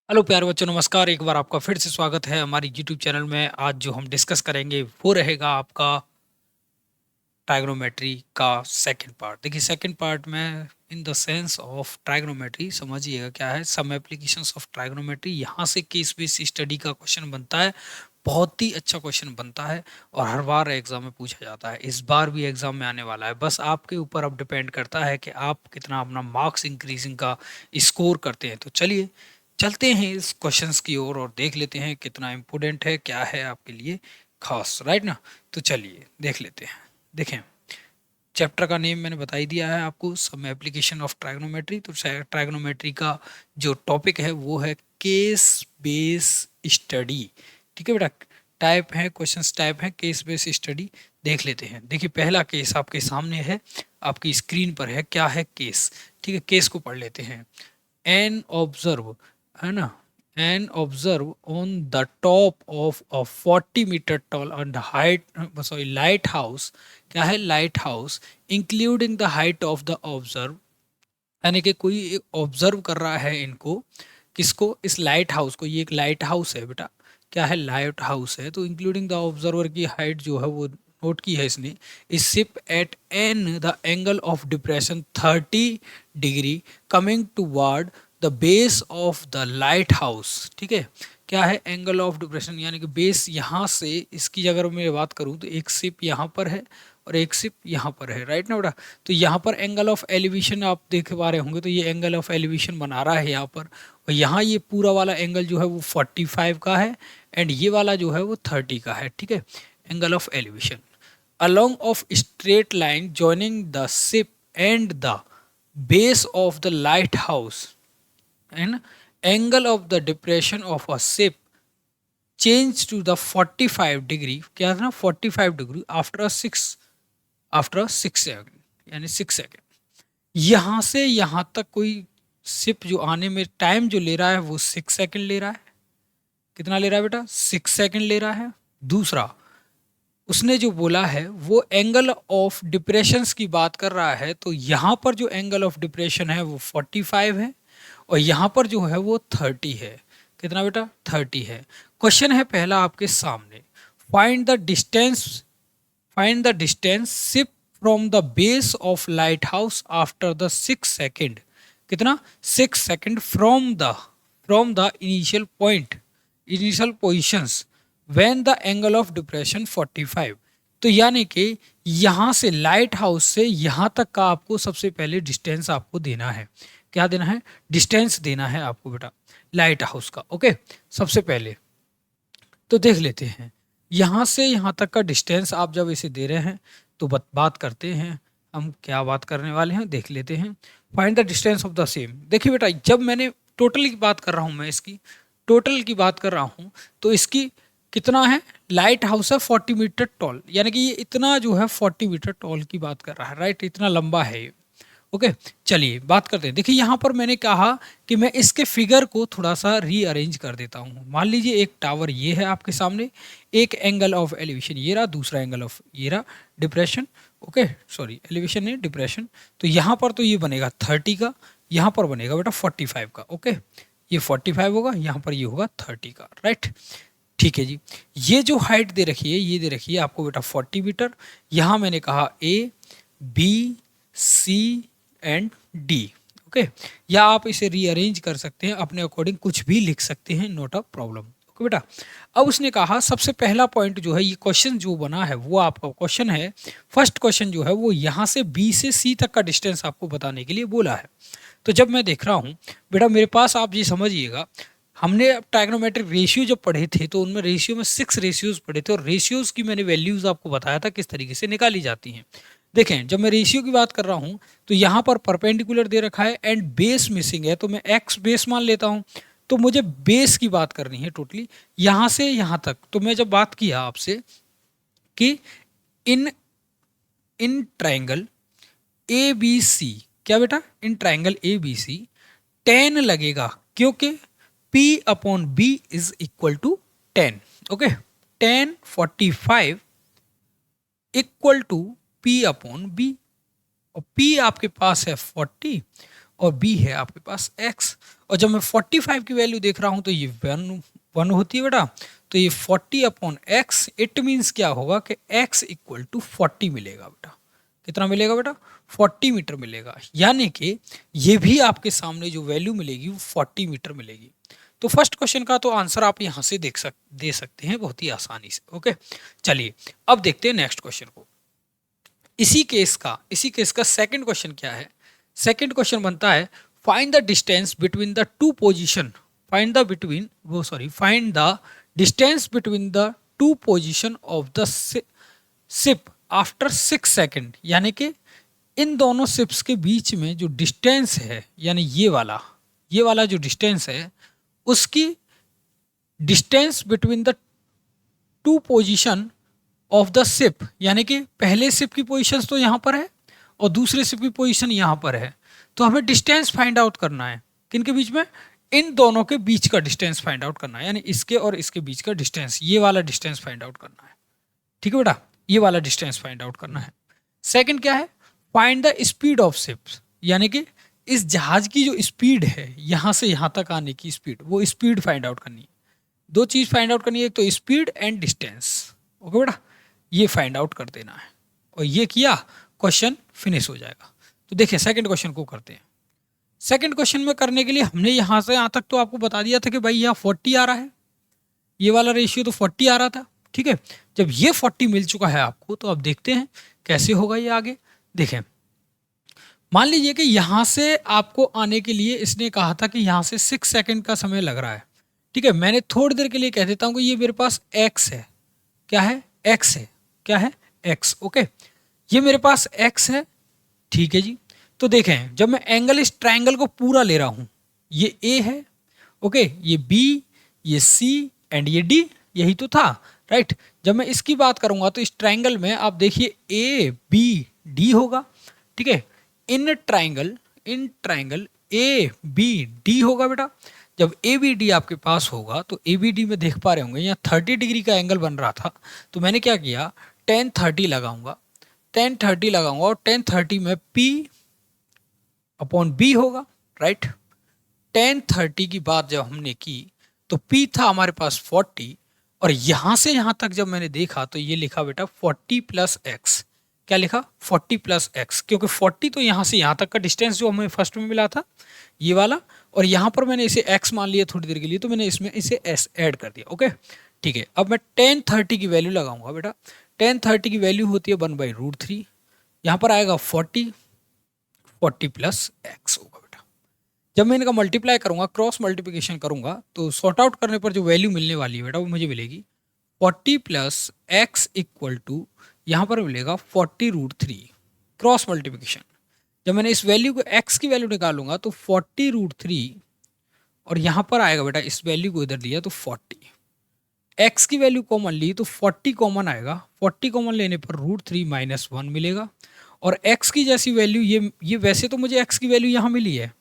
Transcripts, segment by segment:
Hello प्यारे बच्चों, नमस्कार। एक बार आपका फिर से स्वागत है हमारी यूट्यूब चैनल में। आज जो हम डिस्कस करेंगे वो रहेगा आपका ट्राइग्नोमेट्री का सेकंड पार्ट। देखिए, सेकंड पार्ट में इन द सेंस ऑफ ट्राइग्नोमेट्री समझिएगा क्या है। सम एप्लीकेशंस ऑफ ट्राइग्नोमेट्री, यहाँ से केस बेस्ड स्टडी का क्वेश्चन बनता है। बहुत ही अच्छा क्वेश्चन बनता है और हर बार एग्जाम में पूछा जाता है। इस बार भी एग्जाम में आने वाला है। बस आपके ऊपर अब डिपेंड करता है कि आप कितना अपना मार्क्स इंक्रीजिंग का स्कोर करते हैं। तो चलिए चलते हैं इस क्वेश्चंस की ओर और देख लेते हैं कितना इम्पोर्टेंट है, क्या है आपके लिए खास, राइट ना। तो चलिए देख लेते हैं। देखें, चैप्टर का नेम मैंने बता ही दिया है आपको, सम एप्लीकेशन ऑफ ट्राइग्नोमेट्री। तो ट्राइग्नोमेट्री का जो टॉपिक है वो है केस बेस स्टडी। ठीक है बेटा, टाइप है, क्वेश्चंस टाइप है केस बेस स्टडी। देख लेते हैं। देखिए, पहला केस आपके सामने है, आपकी स्क्रीन पर है। क्या है केस? ठीक है, केस को पढ़ लेते हैं। एन ऑब्जर्व, है ना, an observe on the top of a 40 meter tall and height, sorry, lighthouse. क्या है? Lighthouse including the height of the observe. यानी कि कोई ऑब्जर्व कर रहा है इनको, किसको? इस लाइट हाउस को। ये एक लाइट हाउस है बेटा। क्या है? लाइट हाउस है। तो इंक्लूडिंग द ऑब्जर्वर की हाइट जो है वो नोट की है इसने। इस ship at an the angle of depression 30 degree coming toward the base of the lighthouse. ठीक है, क्या है? एंगल ऑफ डिप्रेशन, यानी कि बेस यहाँ से, इसकी अगर मैं बात करूँ तो एक शिप यहाँ पर है और एक शिप यहाँ पर है, राइट ना बेटा। तो यहाँ पर एंगल ऑफ एलिवेशन आप देख पा रहे होंगे। तो ये एंगल ऑफ एलिवेशन बना रहा है यहाँ पर, और यहाँ ये पूरा वाला एंगल जो है वो 45 का है एंड ये वाला जो है वो 30 का है। ठीक है, angle of elevation along of straight line joining the ship and the base of the lighthouse, and angle of the depression of a ship change to the 45 degree, क्या था ना, 45 डिग्री आफ्टर 6 सेकंड, यानी 6 second. यहाँ से यहाँ तक कोई ship जो आने में टाइम जो ले रहा है वो 6 सेकंड ले रहा है। कितना ले रहा है बेटा? 6 सेकंड ले रहा है। दूसरा, उसने जो बोला है वो एंगल ऑफ डिप्रेशंस की बात कर रहा है। तो यहाँ पर जो एंगल ऑफ डिप्रेशन है वो 45 है और यहाँ पर जो है वो 30 है। कितना बेटा? 30 है। क्वेश्चन है पहला आपके सामने, find the distance, find the distance ship from the base of light house after the 6 second. कितना? 6 second from the initial point, initial positions when the angle of depression 45। तो यानी कि यहाँ से लाइट हाउस से यहाँ तक का आपको सबसे पहले डिस्टेंस आपको देना है। क्या देना है? डिस्टेंस देना है आपको बेटा लाइट हाउस का। ओके, सबसे पहले तो देख लेते हैं, यहाँ से यहाँ तक का डिस्टेंस आप जब इसे दे रहे हैं तो बात करते हैं हम क्या बात करने वाले हैं, देख लेते हैं। Find the distance of the same. देखिए बेटा, जब मैंने टोटल की बात कर रहा हूँ, मैं इसकी टोटल की बात कर रहा हूँ, तो इसकी कितना है? लाइट हाउस है 40 मीटर टॉल, यानी कि ये इतना जो है 40 मीटर टॉल की बात कर रहा है, राइट। इतना लंबा है ये। ओके, चलिए बात करते हैं। देखिए, यहाँ पर मैंने कहा कि मैं इसके फिगर को थोड़ा सा रीअरेंज कर देता हूँ। मान लीजिए एक टावर ये है आपके सामने, एक एंगल ऑफ एलिवेशन ये रहा, दूसरा एंगल ऑफ ये रहा डिप्रेशन। ओके, सॉरी, एलिवेशन नहीं, डिप्रेशन। तो यहाँ पर तो ये बनेगा 30 का, यहाँ पर बनेगा बेटा 45 का। ओके, ये 45 होगा, यहाँ पर ये होगा 30 का, राइट। ठीक है जी। ये जो हाइट दे रखी है, ये दे रखी है आपको बेटा 40 मीटर। यहाँ मैंने कहा A, B, C and D. Okay, या आप इसे रीअरेंज कर सकते हैं अपने अकॉर्डिंग, कुछ भी लिख सकते हैं, नॉट अ प्रॉब्लम। ओके बेटा, अब उसने कहा सबसे पहला पॉइंट जो है, ये क्वेश्चन जो बना है वो आपका क्वेश्चन है। फर्स्ट क्वेश्चन जो है वो यहाँ से बी से सी तक का डिस्टेंस आपको बताने के लिए बोला है। तो जब मैं देख रहा हूँ बेटा, मेरे पास आप ये समझिएगा, हमने ट्राइग्नोमेट्रिक रेशियो जब पढ़े थे तो उनमें रेशियो में 6 रेशियोज पढ़े थे और रेशियोज की मैंने वैल्यूज आपको बताया था किस तरीके से निकाली जाती हैं। देखें, जब मैं रेशियो की बात कर रहा हूँ तो यहाँ पर परपेंडिकुलर दे रखा है एंड बेस मिसिंग है, तो मैं एक्स बेस मान लेता हूँ। तो मुझे बेस की बात करनी है टोटली यहाँ से यहाँ तक। तो मैं जब बात किया आपसे कि इन इन ट्राइंगल ए बी सी, क्या बेटा? इन ट्राइंगल ए बी सी 10 लगेगा, क्योंकि P upon B is equal to 10। Okay, 10 45 equal to P upon B, और P आपके पास है 40 और b है आपके पास x। और जब मैं 45 की वैल्यू देख रहा हूँ तो ये 1 होती है बेटा। तो ये 40 अपॉन x, इट मीन्स क्या होगा कि x इक्वल टू 40 मिलेगा बेटा। कितना मिलेगा बेटा? 40 मीटर मिलेगा। यानी कि ये भी आपके सामने जो वैल्यू मिलेगी वो 40 मीटर मिलेगी। तो फर्स्ट क्वेश्चन का तो आंसर आप यहाँ से दे सकते हैं बहुत ही आसानी से। ओके, चलिए अब देखते हैं नेक्स्ट क्वेश्चन को। इसी केस का सेकंड क्वेश्चन क्या है? सेकंड क्वेश्चन बनता है find the distance between the two position, find the distance between the two position of the ship after 6 second. यानी कि इन दोनों शिप्स के बीच में जो डिस्टेंस है, यानी ये वाला जो डिस्टेंस है, उसकी distance between the two position of the ship, यानी कि पहले शिप की पोजीशन तो यहाँ पर है और दूसरे शिप की पोजीशन यहाँ पर है। तो हमें डिस्टेंस फाइंड आउट करना है किनके बीच में? इन दोनों के बीच का डिस्टेंस फाइंड आउट करना है, यानी इसके और इसके बीच का डिस्टेंस, ये वाला डिस्टेंस फाइंड आउट करना है। ठीक है बेटा, ये वाला डिस्टेंस फाइंड आउट करना है। सेकंड क्या है? Find the speed of ships, यानी कि इस जहाज की जो स्पीड है यहाँ से यहाँ तक आने की स्पीड, वो स्पीड फाइंड आउट करनी है। दो चीज फाइंड आउट करनी है, एक तो स्पीड एंड डिस्टेंस। ओके बेटा, ये फाइंड आउट कर देना है और ये किया, क्वेश्चन फिनिश हो जाएगा। तो देखिए सेकंड क्वेश्चन को करते हैं। सेकंड क्वेश्चन में करने के लिए हमने यहाँ से यहाँ तक तो आपको बता दिया था कि भाई यहाँ 40 आ रहा है, ये वाला रेशियो तो 40 आ रहा था। ठीक है, जब ये 40 मिल चुका है आपको, तो अब देखते हैं कैसे होगा ये आगे। देखें, मान लीजिए कि यहाँ से आपको आने के लिए इसने कहा था कि यहाँ से 6 सेकंड का समय लग रहा है। ठीक है, मैंने थोड़ी देर के लिए कह देता हूँ कि ये मेरे पास x है। क्या है? x है। क्या है? x। ओके, ये मेरे पास x है। ठीक है जी, तो देखें जब मैं एंगल इस ट्रायंगल को पूरा ले रहा हूँ, ये a है, ओके, ये b, ये c एंड ये d, यही तो था, राइट। जब मैं इसकी बात करूंगा तो इस ट्रायंगल में आप देखिए a b d होगा। ठीक है, in triangle A B D होगा बेटा। जब ए बी डी आपके पास होगा तो ए बी डी में देख पा रहे होंगे यहाँ 30 डिग्री का एंगल बन रहा था, तो मैंने क्या किया, 10 30 लगाऊंगा, 10 30 लगाऊंगा और 10 30 में P अपॉन B होगा, राइट। 10 30 की बात जब हमने की तो P था हमारे पास 40 और यहां से यहां तक जब मैंने देखा तो ये लिखा बेटा 40 प्लस एक्स। क्या लिखा? 40 प्लस एक्स, क्योंकि 40 तो यहाँ से यहाँ तक का डिस्टेंस जो हमें फर्स्ट में मिला था ये वाला, और यहाँ पर मैंने इसे x मान लिया थोड़ी देर के लिए, तो मैंने इसमें इसे s ऐड कर दिया। ओके, ठीक है, अब मैं 10 30 की वैल्यू लगाऊंगा बेटा। 10 30 की वैल्यू होती है 1/√3, यहाँ पर आएगा 40 प्लस एक्स होगा बेटा। जब मैं इनका मल्टीप्लाई करूंगा, क्रॉस मल्टीप्लिकेशन करूंगा, तो सॉर्ट आउट करने पर जो वैल्यू मिलने वाली है बेटा वो मुझे मिलेगी 40 प्लस एक्स इक्वल टू, यहाँ पर मिलेगा 40√3 क्रॉस मल्टीप्लिकेशन। जब मैंने इस वैल्यू को x की वैल्यू निकालूंगा तो 40√3 और यहाँ पर आएगा बेटा, इस वैल्यू को इधर लिया तो 40, x की वैल्यू कॉमन ली तो 40 कॉमन आएगा, 40 कॉमन लेने पर √3 - 1 मिलेगा। और x की जैसी वैल्यू ये वैसे तो मुझे x की वैल्यू यहाँ मिली है,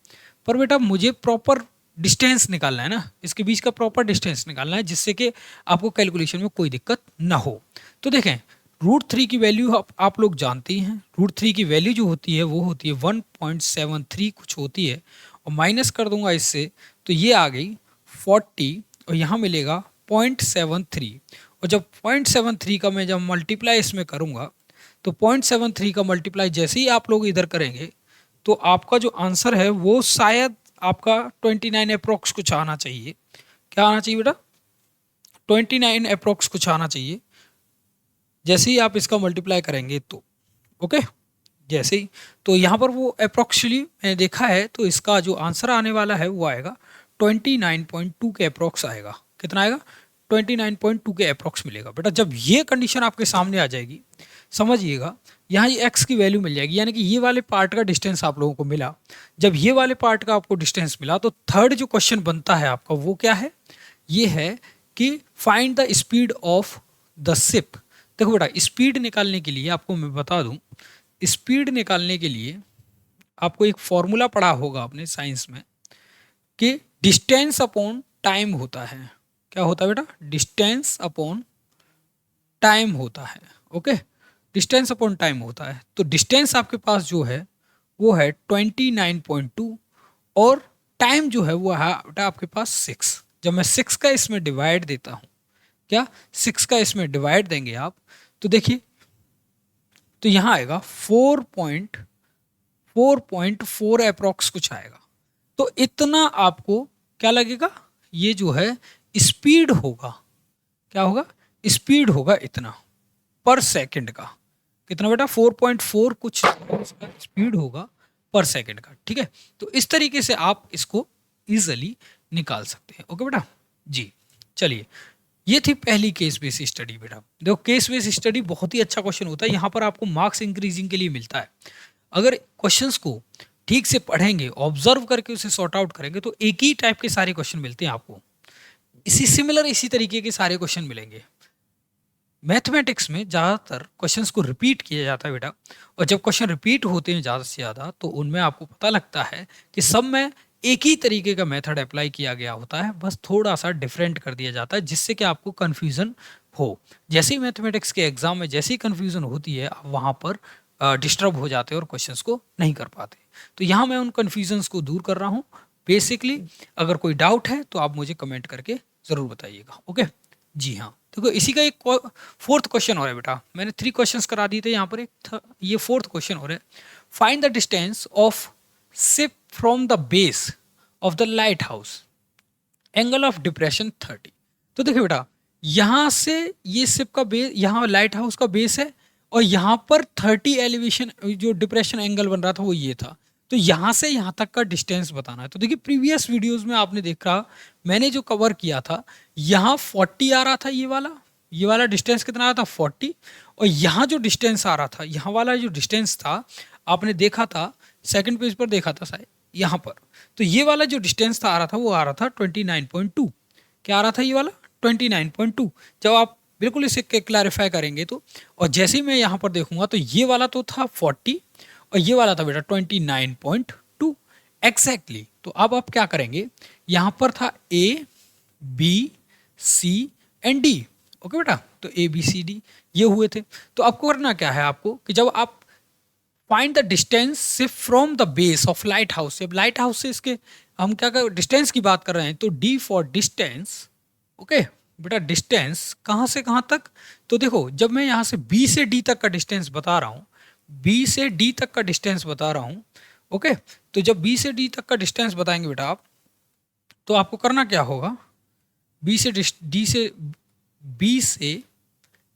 पर बेटा मुझे प्रॉपर डिस्टेंस निकालना है ना, इसके बीच का प्रॉपर डिस्टेंस निकालना है जिससे कि आपको कैलकुलेशन में कोई दिक्कत ना हो। तो देखें √3 की वैल्यू आप लोग जानते ही हैं, √3 की वैल्यू जो होती है वो होती है 1.73 कुछ होती है, और माइनस कर दूंगा इससे तो ये आ गई 40 और यहाँ मिलेगा 0.73। और जब 0.73 का मैं जब मल्टीप्लाई इसमें करूँगा तो 0.73 का मल्टीप्लाई जैसे ही आप लोग इधर करेंगे तो आपका जो आंसर है वो शायद आपका 29 अप्रोक्स कुछ आना चाहिए। क्या आना चाहिए बेटा? 29 अप्रोक्स कुछ आना चाहिए जैसे ही आप इसका मल्टीप्लाई करेंगे तो। ओके, जैसे ही, तो यहाँ पर वो अप्रोक्सली मैंने देखा है, तो इसका जो आंसर आने वाला है वो आएगा 29.2 के अप्रोक्स आएगा। कितना आएगा? 29.2 के अप्रोक्स मिलेगा बेटा। जब ये कंडीशन आपके सामने आ जाएगी, समझिएगा यहाँ ये x की वैल्यू मिल जाएगी, यानी कि ये वाले पार्ट का डिस्टेंस आप लोगों को मिला। जब ये वाले पार्ट का आपको डिस्टेंस मिला तो थर्ड जो क्वेश्चन बनता है आपका वो क्या है? ये है कि find the speed of the ship. देखो बेटा, स्पीड निकालने के लिए आपको मैं बता दूं, स्पीड निकालने के लिए आपको एक फॉर्मूला पढ़ा होगा आपने साइंस में कि डिस्टेंस अपॉन टाइम होता है। क्या होता है बेटा? डिस्टेंस अपॉन टाइम होता है। ओके, डिस्टेंस अपॉन टाइम होता है। तो डिस्टेंस आपके पास जो है वो है 29.2 और टाइम जो है वो है बेटा आपके पास 6। जब मैं 6 का इसमें डिवाइड देता हूँ, क्या 6 का इसमें डिवाइड देंगे आप, तो देखिए तो यहाँ आएगा 4.4 अप्रॉक्स कुछ आएगा। तो इतना आपको क्या लगेगा, ये जो है स्पीड होगा, क्या होगा, स्पीड होगा इतना पर सेकंड का। कितना बेटा, 4.4 कुछ इसका स्पीड होगा पर सेकंड का। ठीक है, तो इस तरीके से आप इसको इजिली निकाल सकते हैं। ओके बेटा जी, चलिए ये थी पहली केस बेस स्टडी। बेटा देखो केस बेस स्टडी बहुत ही अच्छा क्वेश्चन होता है, यहाँ पर आपको मार्क्स इंक्रीजिंग के लिए मिलता है। अगर क्वेश्चंस को ठीक से पढ़ेंगे, ऑब्जर्व करके उसे सॉर्ट आउट करेंगे, तो एक ही टाइप के सारे क्वेश्चन मिलते हैं आपको, इसी तरीके के सारे क्वेश्चन मिलेंगे। मैथमेटिक्स में ज़्यादातर क्वेश्चंस को रिपीट किया जाता है बेटा, और जब क्वेश्चन रिपीट होते हैं ज़्यादा से ज़्यादा, तो उनमें आपको पता लगता है कि सब में एक ही तरीके का मेथड अप्लाई किया गया होता है, बस थोड़ा सा डिफरेंट कर दिया जाता है, जिससे कि आपको कन्फ्यूज़न हो। जैसे ही मैथमेटिक्स के एग्जाम में जैसी कन्फ्यूज़न होती है, आप वहाँ पर डिस्टर्ब हो जाते हैं और क्वेश्चंस को नहीं कर पाते। तो यहाँ मैं उन कन्फ्यूजन्स को दूर कर रहा हूँ। बेसिकली अगर कोई डाउट है तो आप मुझे कमेंट करके ज़रूर बताइएगा। ओके जी हाँ, देखो इसी का एक 4th क्वेश्चन हो रहा है बेटा। मैंने 3 क्वेश्चंस करा दिए थे, यहाँ पर एक ये 4th क्वेश्चन हो रहा है। Find the distance of ship from the base of the light house, angle of depression 30। तो देखिए बेटा, यहाँ से ये शिप का बेस, यहाँ लाइट हाउस का बेस है, और यहाँ पर 30 एलिवेशन जो डिप्रेशन एंगल बन रहा था वो ये था। तो यहाँ से यहाँ तक का डिस्टेंस बताना है। तो देखिए प्रीवियस वीडियोस में आपने देखा, मैंने जो कवर किया था, यहाँ 40 आ रहा था, ये वाला डिस्टेंस कितना आ रहा था 40, और यहाँ जो डिस्टेंस आ रहा था, यहाँ वाला जो डिस्टेंस था, आपने देखा था सेकंड पेज पर देखा था शायद, यहाँ पर। तो ये वाला जो डिस्टेंस था आ रहा था, वो आ रहा था 29.2। क्या आ रहा था ये वाला 29.2। जब आप बिल्कुल इसे क्लैरिफाई करेंगे तो, और जैसे ही मैं यहाँ पर देखूंगा तो ये वाला तो था 40 और ये वाला था बेटा 29.2 एग्जैक्टली। तो अब आप क्या करेंगे, यहाँ पर था A B C and D. Okay बेटा, तो ए बी सी डी ये हुए थे। तो आपको करना क्या है, आपको कि जब आप फाइंड द डिस्टेंस सिर्फ from the base of light house, जब लाइट हाउस से इसके हम क्या कर डिस्टेंस की बात कर रहे हैं, तो डी फॉर डिस्टेंस। ओके बेटा, डिस्टेंस कहाँ से कहाँ तक, तो देखो जब मैं यहाँ से बी से डी तक का डिस्टेंस बता रहा हूँ, बी से डी तक का डिस्टेंस बता रहा हूँ। ओके, तो जब बी से डी तक का डिस्टेंस बताएंगे बेटा आप, तो आपको करना क्या होगा, बी से बी से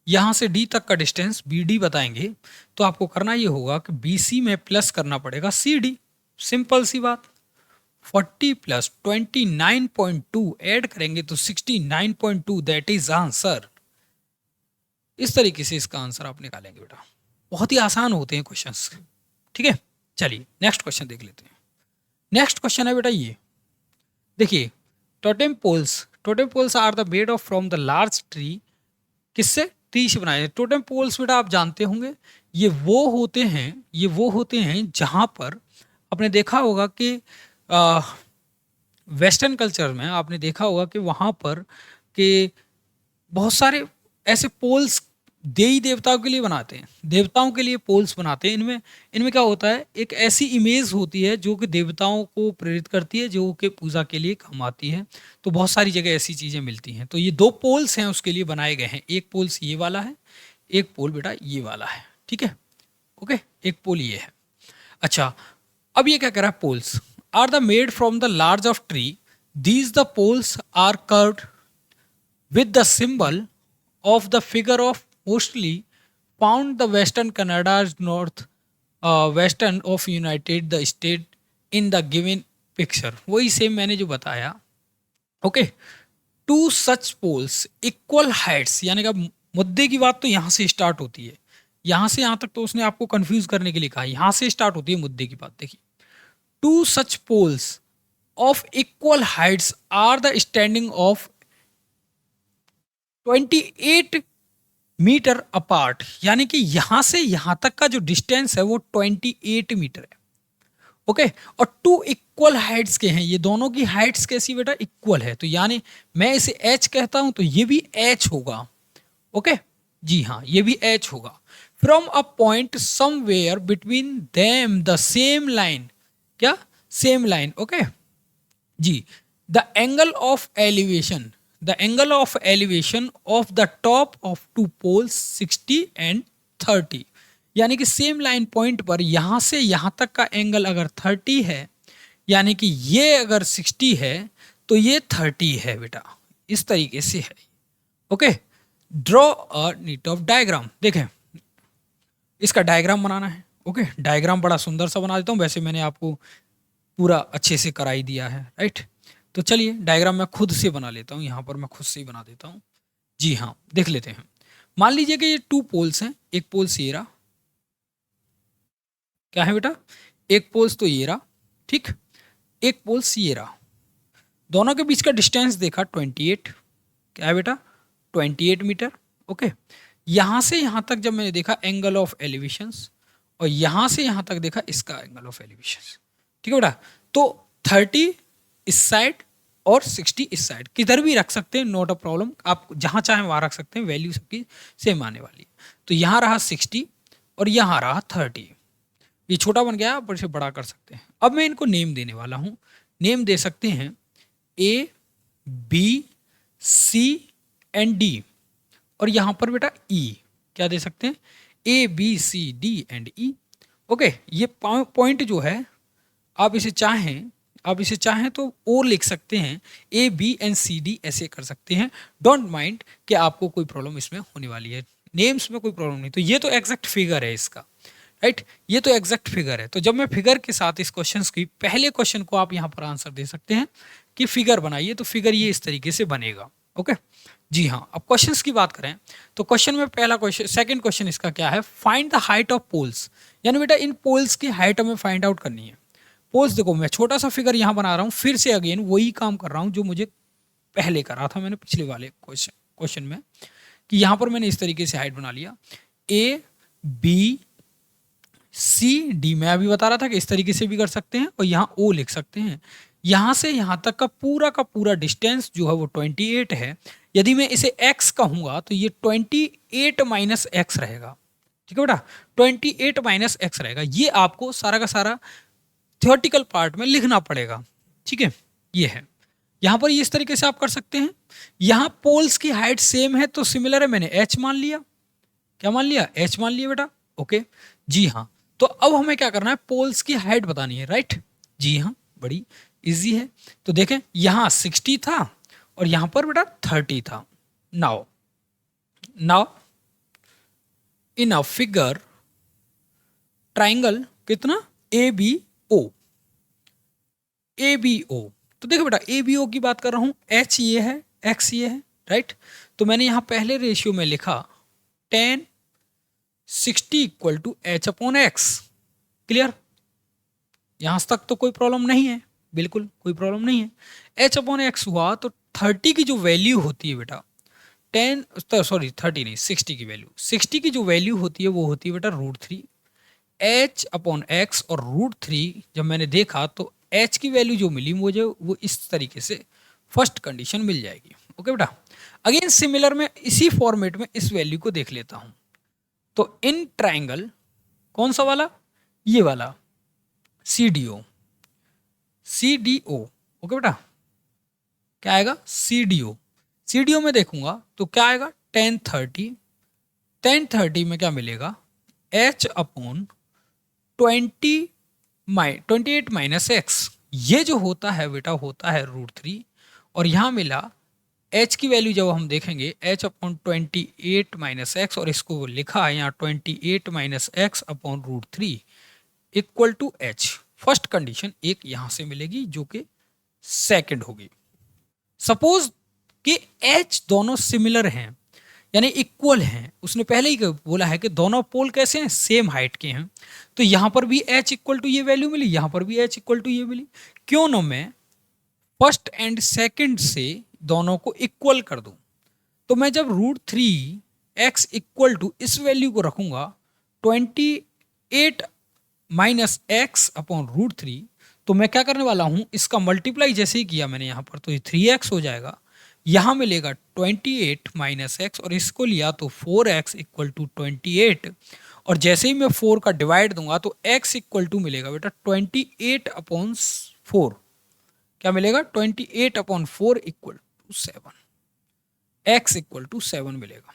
यहाँ से डी तक का डिस्टेंस बी डी बताएंगे, तो आपको करना ये होगा कि बी सी में प्लस करना पड़ेगा सी डी। सिंपल सी बात, 40 प्लस 29.2 ऐड करेंगे तो 69.2, दैट इज आंसर। इस तरीके से इसका आंसर आप निकालेंगे बेटा। बहुत ही आसान होते हैं क्वेश्चंस। ठीक है, चलिए नेक्स्ट क्वेश्चन देख लेते हैं। नेक्स्ट क्वेश्चन है बेटा ये देखिए, totem poles are the made of from the large tree. किससे, ट्री से बनाए। टोटेम पोल्स बेटा आप जानते होंगे, ये वो होते हैं जहां पर आपने देखा होगा कि वेस्टर्न कल्चर में आपने देखा होगा कि वहाँ पर कि बहुत सारे ऐसे पोल्स देवी देवताओं के लिए बनाते हैं, देवताओं के लिए पोल्स बनाते हैं। इनमें क्या होता है, एक ऐसी इमेज होती है जो कि देवताओं को प्रेरित करती है, जो कि पूजा के लिए काम आती है। तो बहुत सारी जगह ऐसी चीज़ें मिलती हैं। तो ये 2 पोल्स हैं उसके लिए बनाए गए हैं। एक पोल्स ये वाला है, एक पोल बेटा ये वाला है। ठीक है, ओके, एक पोल ये है। अच्छा, अब ये क्या कह रहा है, poles are the made from the large of tree, these the poles are curved with the symbol of the figure of mostly found the western Canada's north western of United the state in the given picture। वही same मैंने जो बताया। Okay, 2 such poles equal heights, यानी कि मुद्दे की बात तो यहाँ से स्टार्ट होती है, यहाँ से यहाँ तक तो उसने आपको कंफ्यूज करने के लिए कहा, यहाँ से स्टार्ट होती है मुद्दे की बात। देखिए, 2 such poles of equal heights are the standing of 28 meter apart, यानी कि यहां से यहां तक का जो डिस्टेंस है वो 28 मीटर है। ओके, और 2 इक्वल हाइट्स के हैं, ये दोनों की हाइट्स कैसी बेटा, इक्वल है। तो यानी मैं इसे h कहता हूं तो ये भी h होगा। ओके जी हाँ, ये भी h होगा। From a point somewhere between them the same line, क्या सेम लाइन, ओके जी। The angle of elevation, the angle of elevation of the top of two poles 60 and 30, यानी कि सेम लाइन पॉइंट पर यहां से यहां तक का एंगल अगर 30 है, यानी कि ये अगर 60 है तो ये 30 है बेटा, इस तरीके से है, okay. Draw a neat of diagram, देखें इसका डायग्राम बनाना है, ओके। डायग्राम बड़ा सुंदर सा बना देता हूँ, वैसे मैंने आपको पूरा अच्छे से कराई दिया है, राइट। तो चलिए डायग्राम मैं खुद से बना लेता हूँ, यहाँ पर मैं खुद से ही बना देता हूँ। जी हाँ, देख लेते हैं। मान लीजिए कि ये 2 पोल्स हैं, एक पोल्स ये रहा, क्या है बेटा, एक पोल्स तो ये रहा, ठीक, एक पोल्स ये रहा, दोनों के बीच का डिस्टेंस देखा 28, क्या है बेटा 28 मीटर, ओके। यहां से यहां तक जब मैंने देखा एंगल ऑफ एलिवेशंस, और यहां से यहां तक देखा इसका एंगल ऑफ एलिवेशंस, ठीक है बेटा। तो 30 इस साइड और 60 इस साइड, किधर भी रख सकते हैं, नॉट अ प्रॉब्लम, आप जहां चाहें वहां रख सकते हैं, वैल्यू सबकी सेम आने वाली है। तो यहां रहा 60 और यहां रहा 30, ये छोटा बन गया, आप इसे बड़ा कर सकते हैं। अब मैं इनको नेम देने वाला हूं, नेम दे सकते हैं A B C and D, और यहां पर बेटा ई, क्या दे सकते हैं, A B C D and E, okay. ये पॉइंट जो है आप इसे चाहें तो और लिख सकते हैं, A B and C D ऐसे कर सकते हैं, डोंट माइंड कि आपको कोई प्रॉब्लम इसमें होने वाली है, नेम्स में कोई प्रॉब्लम नहीं। तो ये तो एग्जैक्ट फिगर है इसका, राइट, ये तो एग्जैक्ट फिगर है। तो जब मैं फिगर के साथ इस क्वेश्चन की, पहले क्वेश्चन को आप यहाँ पर आंसर दे सकते हैं कि फिगर बनाइए, तो फिगर ये इस तरीके से बनेगा, ओके जी हाँ। अब क्वेश्चंस की बात करें तो क्वेश्चन में पहला क्वेश्चन, सेकंड क्वेश्चन इसका क्या है, find the height of poles, यानी बेटा इन पोल्स की हाइट हमें फाइंड आउट करनी है। पोल्स देखो, मैं छोटा सा फिगर यहाँ बना रहा हूँ, फिर से अगेन वही काम कर रहा हूँ जो मुझे पहले करा था मैंने पिछले वाले क्वेश्चन में, कि यहाँ पर मैंने इस तरीके से हाइट बना लिया, ए बी सी डी, मैं अभी बता रहा था कि इस तरीके से भी कर सकते हैं, और यहाँ ओ लिख सकते हैं। यहाँ से यहाँ तक का पूरा डिस्टेंस जो है वो 28 है। यदि मैं इसे x कहूँगा तो ये 28 माइनस एक्स रहेगा, ठीक है बेटा, 28 माइनस एक्स रहेगा। ये आपको सारा का सारा थियोरटिकल पार्ट में लिखना पड़ेगा, ठीक है। ये है, यहाँ पर इस तरीके से आप कर सकते हैं। यहाँ पोल्स की हाइट सेम है तो सिमिलर है, मैंने h मान लिया, क्या मान लिया, h मान लिया बेटा, ओके जी हाँ। तो अब हमें क्या करना है, पोल्स की हाइट बतानी है, राइट, जी हाँ, बड़ी इजी है। तो देखें यहाँ 60 था और यहाँ पर बेटा 30 था। Now in a figure triangle कितना, ए बी ओ, तो देखो बेटा ए बी ओ की बात कर रहा हूँ, एच ये है, एक्स ये है, राइट। तो मैंने यहाँ पहले रेशियो में लिखा 10 60 equal to H upon X, clear, यहां तक तो कोई प्रॉब्लम नहीं है, बिल्कुल कोई प्रॉब्लम नहीं है। एच अपॉन एक्स हुआ तो 30 की जो वैल्यू होती है बेटा 30 नहीं 60 की वैल्यू, 60 की जो वैल्यू होती है वो होती है बेटा √3, एच अपॉन एक्स और √3 जब मैंने देखा तो एच की वैल्यू जो मिली मुझे वो इस तरीके से फर्स्ट कंडीशन मिल जाएगी, ओके बेटा। अगेन सिमिलर में इसी फॉर्मेट में इस वैल्यू को देख लेता हूं। तो इन ट्राइंगल कौन सा वाला, ये वाला CDO, ओके बेटा, क्या आएगा CDO में देखूंगा तो क्या आएगा 1030 में क्या मिलेगा, h अपॉन 28 माइनस एक्स, ये जो होता है बेटा होता है √3, और यहां मिला h की वैल्यू जब हम देखेंगे h अपॉन 28 माइनस एक्स, और इसको लिखा है यहाँ 28 minus X upon √3 equal to h। First condition एक यहां से मिलेगी जो कि सेकंड होगी। सपोज कि h दोनों सिमिलर हैं यानी इक्वल हैं, उसने पहले ही बोला है कि दोनों पोल कैसे हैं, सेम हाइट के हैं, तो यहां पर भी h इक्वल टू ये वैल्यू मिली, यहां पर भी h इक्वल टू ये मिली। क्यों ना मैं फर्स्ट एंड सेकंड से दोनों को इक्वल कर दूं, तो मैं जब √3 x इक्वल टू इस वैल्यू को रखूंगा 28 माइनस एक्स अपॉन √3, तो मैं क्या करने वाला हूं, इसका मल्टीप्लाई जैसे ही किया मैंने यहां पर तो ये 3x हो जाएगा, यहां मिलेगा 28 माइनस एक्स, और इसको लिया तो 4x इक्वल टू 28, और जैसे ही मैं 4 का डिवाइड दूंगा तो x इक्वल टू मिलेगा बेटा 28/4। क्या मिलेगा? 28/4 equal to 7। x equal to 7 मिलेगा।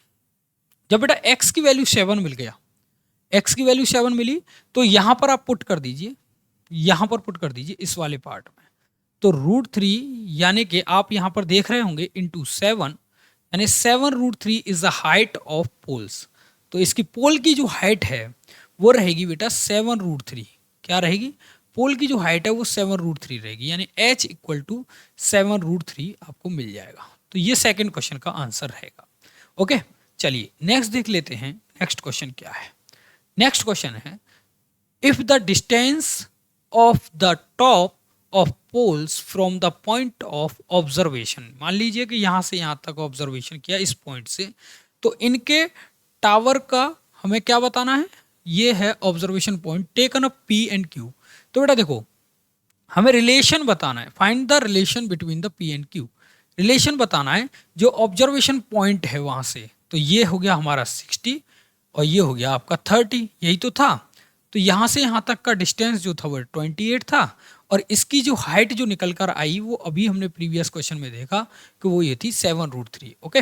जब बेटा x की वैल्यू 7 मिल गया, x की वैल्यू 7 मिली, तो यहां पर आप पुट कर दीजिए, यहां पर पुट कर दीजिए इस वाले पार्ट में। तो √3 यानी कि आप यहां पर देख रहे होंगे इंटू 7, यानी 7√3 is the height of poles. तो इसकी पोल की जो हाइट है वो रहेगी बेटा 7√3। क्या रहेगी? पोल की जो हाइट है वो 7√3 रहेगी, यानी h इक्वल टू 7√3 आपको मिल जाएगा। तो ये सेकंड क्वेश्चन का आंसर रहेगा। ओके, चलिए नेक्स्ट देख लेते हैं। नेक्स्ट क्वेश्चन क्या है? नेक्स्ट क्वेश्चन है, if the distance of the top of poles from the point of observation, मान लीजिए कि यहां से यहां तक ऑब्जर्वेशन किया इस पॉइंट से, तो इनके टावर का हमें क्या बताना है? ये है observation point taken up P and Q। तो बेटा देखो, हमें रिलेशन बताना है, find the relation between the P and Q। Relation बताना है जो ऑब्जर्वेशन पॉइंट है वहां से। तो ये हो गया हमारा 60 और ये हो गया आपका 30, यही तो था। तो यहां से यहां तक का डिस्टेंस जो था वो 28 था, और इसकी जो हाइट जो निकल कर आई वो अभी हमने प्रीवियस क्वेश्चन में देखा कि वो ये थी 7√3। ओके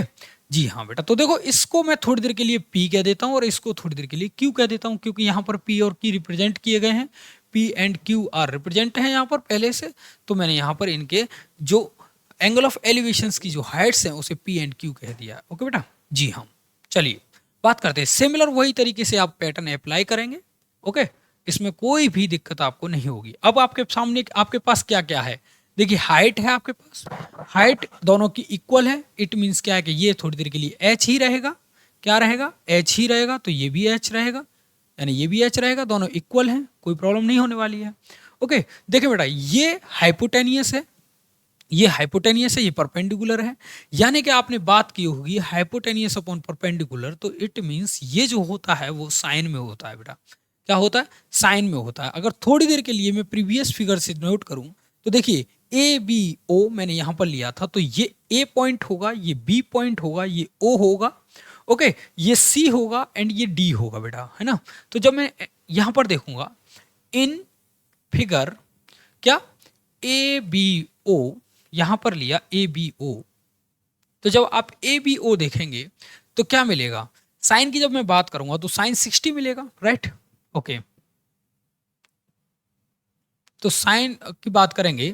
जी हाँ बेटा, तो देखो इसको मैं थोड़ी देर के लिए P कह देता हूँ और इसको थोड़ी देर के लिए Q कह देता हूँ, क्योंकि यहाँ पर P और Q रिप्रेजेंट किए गए हैं। P and Q are represent हैं यहाँ पर पहले से, तो मैंने यहाँ पर इनके जो एंगल ऑफ एलिवेशंस की जो हाइट्स हैं उसे P एंड Q कह दिया। ओके बेटा जी हाँ, चलिए बात करते हैं। सिमिलर वही तरीके से आप पैटर्न अप्लाई करेंगे। ओके, इसमें कोई भी दिक्कत आपको नहीं होगी। अब आपके सामने आपके पास क्या क्या है? देखिए हाइट है आपके पास, हाइट दोनों की इक्वल है। इट मीन्स क्या है कि ये थोड़ी देर के लिए h ही रहेगा। क्या रहेगा? h ही रहेगा। तो ये भी h रहेगा, यानी ये भी h रहेगा, दोनों इक्वल हैं, कोई प्रॉब्लम नहीं होने वाली है। ओके देखिए बेटा, ये हाइपोटेनियस है, ये हाइपोटेनियस है, ये परपेंडिकुलर है। यानी कि आपने बात की होगी हाइपोटेनियस अपॉन परपेंडिकुलर, तो इट मीन्स ये जो होता है वो साइन में होता है बेटा। क्या होता है? साइन में होता है। अगर थोड़ी देर के लिए मैं प्रीवियस फिगर से नोट करूं तो देखिए ABO मैंने यहां पर लिया था, तो ये A पॉइंट होगा, ये B पॉइंट होगा, ये O होगा, ओके ये C होगा एंड ये D होगा बेटा, है ना। तो जब मैं यहां पर देखूंगा इन फिगर, क्या ABO यहां पर लिया ABO, तो जब आप ABO देखेंगे तो क्या मिलेगा? साइन की जब मैं बात करूंगा तो साइन 60 मिलेगा, राइट। ओके तो साइन की बात करेंगे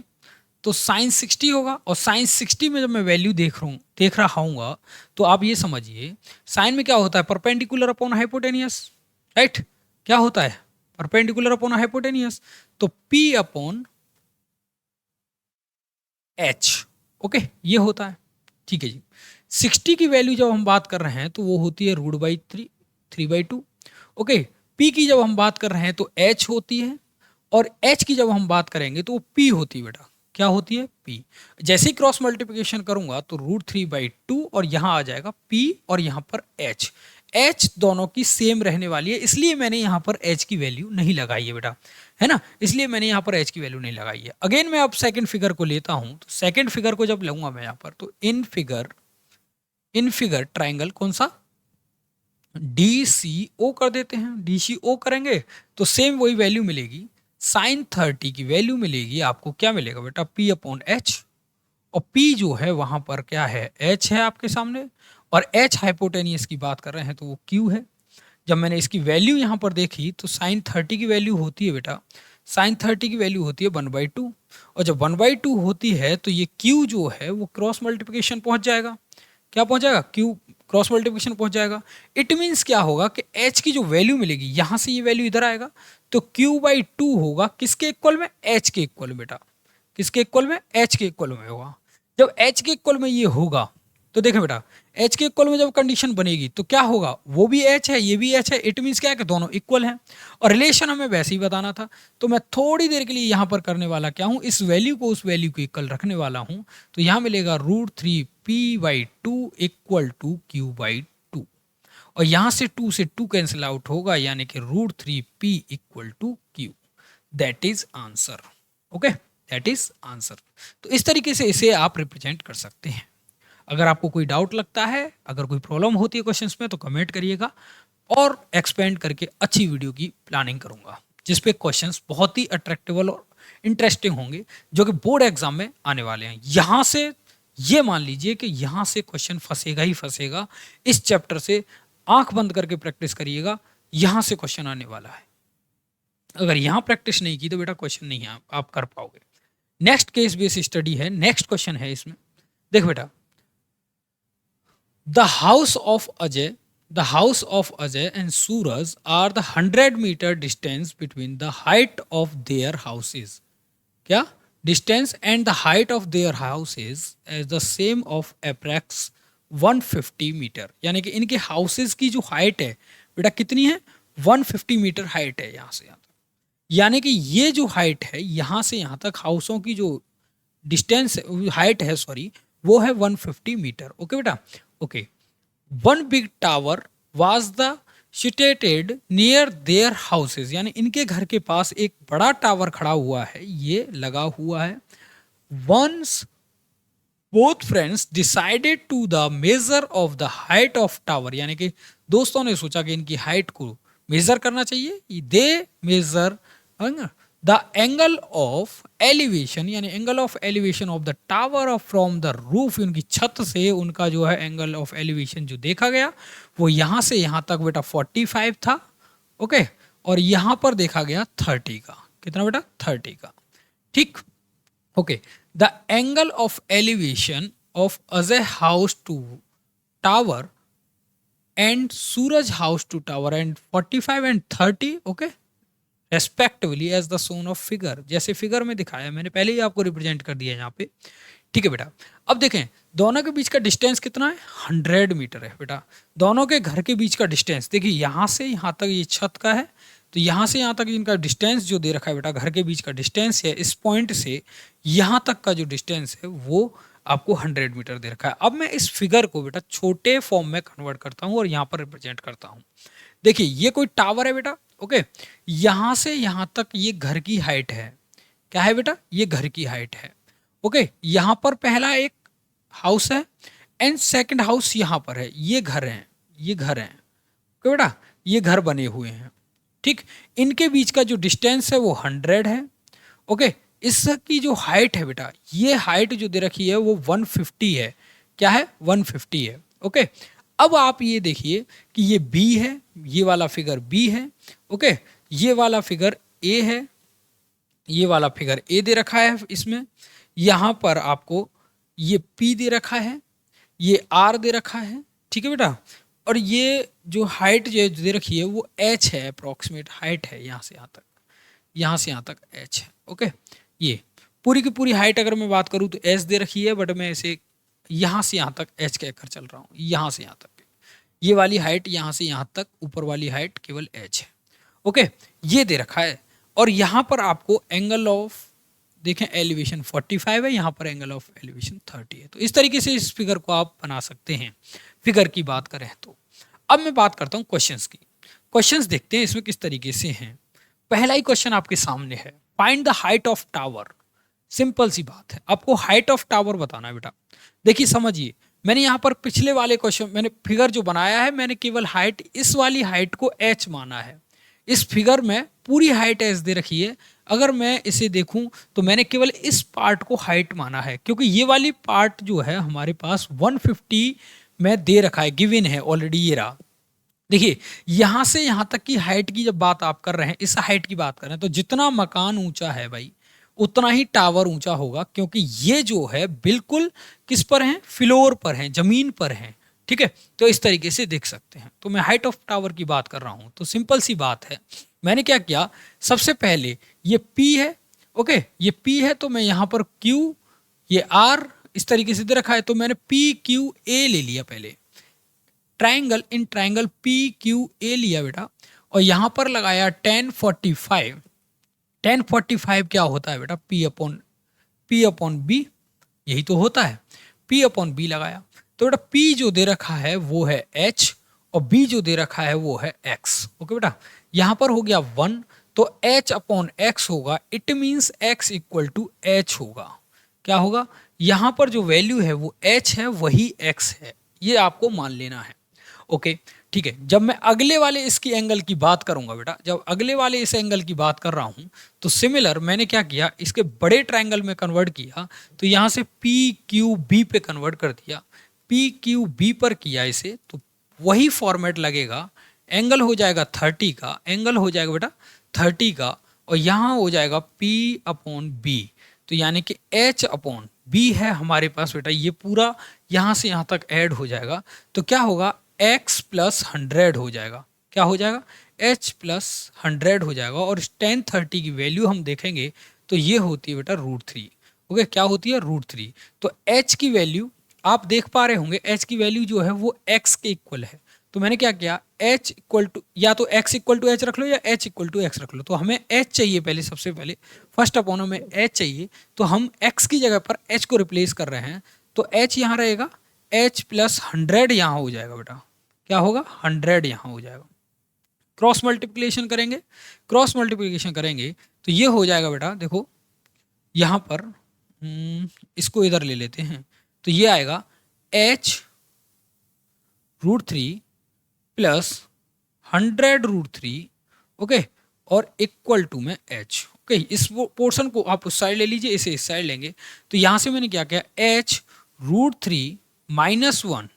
तो साइन 60 होगा, और साइन 60 में जब मैं वैल्यू देख रहा हूँ तो आप ये समझिए साइन में क्या होता है? Perpendicular upon hypotenuse, right. क्या होता है? Perpendicular upon hypotenuse. तो P अपॉन H, ओके ये होता है, ठीक है जी। 60 की वैल्यू जब हम बात कर रहे हैं तो वो होती है √3/2। ओके P की जब हम बात कर रहे हैं तो H होती है, और H की जब हम बात करेंगे तो वो P होती है बेटा। क्या होती है? P। जैसे ही क्रॉस मल्टीप्लिकेशन करूंगा तो √3/2 और यहाँ आ जाएगा P और यहाँ पर H। H दोनों की सेम रहने वाली है, इसलिए मैंने यहाँ पर H की वैल्यू नहीं लगाई है बेटा, है ना। इसलिए मैंने यहाँ पर H की वैल्यू नहीं लगाई है। अगेन मैं अब सेकंड फिगर को लेता हूँ, तो सेकंड फिगर को जब लूंगा मैं यहाँ पर, तो इन फिगर ट्राइंगल कौन सा? DCO कर देते हैं। DCO करेंगे तो सेम वही वैल्यू मिलेगी, साइन 30 की वैल्यू मिलेगी आपको। क्या मिलेगा बेटा? P अपॉन H, और P जो है वहां पर क्या है? H है आपके सामने, और H हाइपोटेनियस की बात कर रहे हैं तो वो Q है। जब मैंने इसकी वैल्यू यहाँ पर देखी तो साइन 30 की वैल्यू होती है बेटा, साइन 30 की वैल्यू होती है 1/2, और जब 1/2 होती है तो ये Q जो है वो क्रॉस मल्टीप्लिकेशन पहुंच जाएगा। क्या पहुंच जाएगा? Q क्रॉस मल्टीप्लिकेशन पहुंच जाएगा। इट मीन्स क्या होगा कि H की जो वैल्यू मिलेगी, यहां से ये वैल्यू इधर आएगा, तो Q/2 होगा किसके इक्वल में? H के इक्वल में बेटा। किसके इक्वल में? H के इक्वल में होगा। जब H के इक्वल में ये होगा तो देखें बेटा, H के इक्वल में जब कंडीशन बनेगी तो क्या होगा? वो भी H है, ये भी H है। इट मीन्स क्या है कि दोनों इक्वल हैं, और रिलेशन हमें वैसे ही बताना था। तो मैं थोड़ी देर के लिए यहाँ पर करने वाला क्या हूँ, इस वैल्यू को उस वैल्यू के इक्वल रखने वाला हूँ। तो यहाँ मिलेगा √3P/2 इक्वल टू Q/2, और यहाँ से 2 से 2 कैंसिल आउट होगा, यानी कि √3P equal to Q। That is answer. Okay that is answer. तो इस तरीके से इसे आप रिप्रेजेंट कर सकते हैं। अगर आपको कोई डाउट लगता है, अगर कोई प्रॉब्लम होती है क्वेश्चंस में, तो कमेंट करिएगा। और एक्सपेंड करके अच्छी वीडियो की प्लानिंग करूंगा जिस पे क्वेश्चंस बहुत ही अट्रैक्टिव और इंटरेस्टिंग होंगे जो कि बोर्ड एग्जाम में आने वाले हैं। यहाँ से ये मान लीजिए कि यहाँ से क्वेश्चन फंसेगा ही फंसेगा। इस चैप्टर से आंख बंद करके प्रैक्टिस करिएगा, यहाँ से क्वेश्चन आने वाला है। अगर यहाँ प्रैक्टिस नहीं की तो बेटा क्वेश्चन नहीं आप कर पाओगे। नेक्स्ट केस बेस्ड स्टडी है, नेक्स्ट क्वेश्चन है इसमें। देख बेटा, the house of Ajay and Suraj are the 100 metre distance between the height of their houses. क्या distance and the height of their houses as the same of approx 150 metre. यानी कि इनके houses की जो हाइट है बेटा कितनी है, 150 मीटर हाइट है यहाँ से यहाँ तक। यानी कि ये जो हाइट है यहाँ से यहाँ तक हाउसों की जो डिस्टेंस हाइट है सॉरी वो है 150 मीटर। ओके बेटा, okay. One big tower was the situated near their houses. यानी इनके घर के पास एक बड़ा टावर खड़ा हुआ है, ये लगा हुआ है। Once both friends decided to the measure of the height of tower. यानी कि दोस्तों ने सोचा कि इनकी हाइट को मेजर करना चाहिए। They measure the angle of elevation, यानी angle of elevation of the tower of from the roof. उनकी छत से उनका जो है एंगल ऑफ एलिवेशन जो देखा गया वो यहाँ से यहाँ तक बेटा 45 था। ओके, और यहाँ पर देखा गया 30 का। कितना बेटा, 30 का। ठीक, okay. The angle of elevation of Ajay house to tower and Suraj house to tower and 45 and 30 okay respectively as the shown of figure. जैसे फिगर में दिखाया, मैंने पहले ही आपको रिप्रेजेंट कर दिया यहाँ पे। ठीक है बेटा, अब देखें दोनों के बीच का डिस्टेंस कितना है, 100 मीटर है बेटा। दोनों के घर के बीच का डिस्टेंस देखिए, यहाँ से यहाँ तक ये छत का है, तो यहाँ से यहाँ तक इनका डिस्टेंस जो दे रखा है बेटा, घर के बीच का डिस्टेंस है, इस पॉइंट से यहाँ तक का जो डिस्टेंस है वो आपको 100 मीटर दे रखा है। अब मैं इस फिगर को बेटा छोटे फॉर्म में कन्वर्ट करता हूँ और यहाँ पर रिप्रेजेंट करता हूँ। देखिए ये कोई टावर है बेटा, ओके। यहाँ से यहाँ तक ये घर की हाइट है। क्या है बेटा, ये घर की हाइट है। ओके, यहाँ पर पहला एक हाउस है एंड सेकंड हाउस यहाँ पर है। ये घर हैं, ये घर हैं। ओके बेटा, ये घर बने हुए हैं। ठीक, इनके बीच का जो डिस्टेंस है वो 100 है। ओके, इसकी जो हाइट है बेटा, ये हाइट जो दे रखी है वो 150 है। क्या है, 150 है। ओके, अब आप ये देखिए कि ये B है, ये वाला फिगर B है। ओके, ये वाला फिगर A है, ये वाला फिगर A दे रखा है इसमें। यहाँ पर आपको ये P दे रखा है, ये R दे रखा है। ठीक है बेटा, और ये जो हाइट जो दे रखी है वो H है, अप्रॉक्सीमेट हाइट है यहाँ से यहाँ तक, यहाँ से यहाँ तक H है। ओके, ये पूरी की पूरी हाइट अगर मैं बात करूँ तो S दे रखी है, बट मैं इसे यहाँ से यहाँ तक H कहकर चल रहा हूँ, यहाँ से यहाँ तक। ये वाली हाइट यहाँ से यहाँ तक, ऊपर वाली हाइट केवल H है। ओके, ये दे रखा है। और यहाँ पर आपको एंगल ऑफ देखें एलिवेशन 45 है, यहाँ पर एंगल ऑफ एलिवेशन 30 है। तो इस तरीके से इस फिगर को आप बना सकते हैं, फिगर की बात करें तो। अब मैं बात करता हूँ क्वेश्चंस की। क्वेश्चंस देखते हैं इसमें किस तरीके से हैं। पहला ही क्वेश्चन आपके सामने है, find the height of tower. Simple सी बात है, आपको हाइट ऑफ टावर बताना है बेटा। देखिए समझिए, मैंने यहाँ पर पिछले वाले क्वेश्चन मैंने फिगर जो बनाया है, मैंने केवल हाइट इस वाली हाइट को H माना है। इस फिगर में पूरी हाइट H दे रखी है। अगर मैं इसे देखूं तो मैंने केवल इस पार्ट को हाइट माना है, क्योंकि ये वाली पार्ट जो है हमारे पास 150 में दे रखा है, गिवन है ऑलरेडी। ये रहा, देखिए यहाँ से यहाँ तक की हाइट की जब बात आप कर रहे हैं, इस हाइट की बात कर रहे हैं, तो जितना मकान ऊंचा है भाई उतना ही टावर ऊंचा होगा, क्योंकि ये जो है बिल्कुल किस पर है, फ्लोर पर है, जमीन पर है। ठीक है, तो इस तरीके से देख सकते हैं। तो मैं हाइट ऑफ टावर की बात कर रहा हूं, तो सिंपल सी बात है, मैंने क्या किया, सबसे पहले ये P है। ओके, ये P है, तो मैं यहाँ पर Q, ये R इस तरीके से दे रखा है, तो मैंने PQA ले लिया पहले। ट्राइंगल इन ट्राइंगल PQA लिया बेटा, और यहाँ पर लगाया 1045। 1045 क्या होता है बेटा, P अपॉन B, यही तो होता है। P अपॉन B लगाया, तो बेटा P जो दे रखा है वो है H और B जो दे रखा है वो है X। ओके बेटा, यहाँ पर हो गया 1, तो H अपॉन X होगा, it means X equal to H होगा। क्या होगा, यहाँ पर जो वैल्यू है वो H है, वही X है, ये आपको मान लेना है। ओके, ठीक है, जब मैं अगले वाले इसकी एंगल की बात करूंगा बेटा, जब अगले वाले इस एंगल की बात कर रहा हूं, तो सिमिलर मैंने क्या किया, इसके बड़े ट्रायंगल में कन्वर्ट किया, तो यहां से पी क्यू बी पे कन्वर्ट कर दिया, पी क्यू बी पर किया इसे, तो वही फॉर्मेट लगेगा, एंगल हो जाएगा 30 का, एंगल हो जाएगा बेटा 30 का, और यहाँ हो जाएगा P अपॉन बी, तो यानी कि H अपॉन बी है हमारे पास बेटा, ये पूरा यहाँ से यहाँ तक ऐड हो जाएगा, तो क्या होगा x प्लस 100 हो जाएगा, क्या हो जाएगा h प्लस 100 हो जाएगा, और इस tan 30 की वैल्यू हम देखेंगे तो ये होती है बेटा √3, ओके, क्या होती है √3, तो h की वैल्यू आप देख पा रहे होंगे, h की वैल्यू जो है वो x के इक्वल है, तो मैंने क्या किया, h इक्वल टू या तो x इक्वल टू एच रख लो या h इक्वल टू एक्स रख लो, तो हमें h चाहिए पहले, सबसे पहले फर्स्ट अपॉन हमें h चाहिए, तो हम x की जगह पर h को रिप्लेस कर रहे हैं, तो h यहाँ रहेगा, h प्लस 100 यहाँ हो जाएगा बेटा, क्या होगा 100 यहाँ हो जाएगा, क्रॉस मल्टीप्लिकेशन करेंगे, क्रॉस मल्टीप्लिकेशन करेंगे तो ये हो जाएगा बेटा, देखो यहाँ पर इसको इधर ले लेते हैं, तो ये आएगा h √3 प्लस 100 √3, ओके, और इक्वल टू में h, ओके, इस पोर्शन को आप उस साइड ले लीजिए, इसे इस साइड लेंगे, तो यहाँ से मैंने क्या किया, h √3 माइनस 1,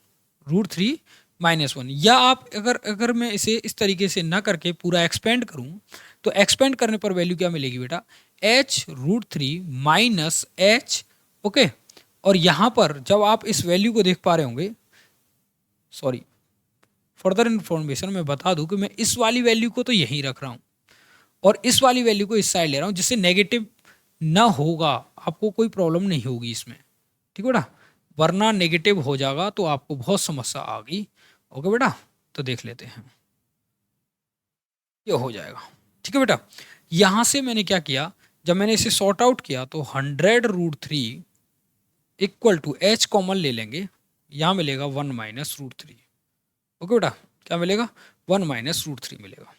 √3 माइनस 1, या आप अगर मैं इसे इस तरीके से ना करके पूरा एक्सपेंड करूं, तो एक्सपेंड करने पर वैल्यू क्या मिलेगी बेटा, h √3 माइनस h, ओके, और यहाँ पर जब आप इस वैल्यू को देख पा रहे होंगे, सॉरी फर्दर इन्फॉर्मेशन मैं बता दूं कि मैं इस वाली वैल्यू को तो यहीं रख रहा हूँ और इस वाली वैल्यू को इस साइड ले रहा हूँ, जिससे नेगेटिव ना होगा, आपको कोई प्रॉब्लम नहीं होगी इसमें, ठीक बेटा, वरना नेगेटिव हो जाएगा तो आपको बहुत समस्या आ गई, ओके बेटा, तो देख लेते हैं, ये हो जाएगा, ठीक है बेटा। यहाँ से मैंने क्या किया, जब मैंने इसे सॉर्ट आउट किया तो 100 √3 इक्वल टू h कॉमन ले लेंगे, यहाँ मिलेगा 1 माइनस √3, ओके बेटा, क्या मिलेगा 1 माइनस √3 मिलेगा,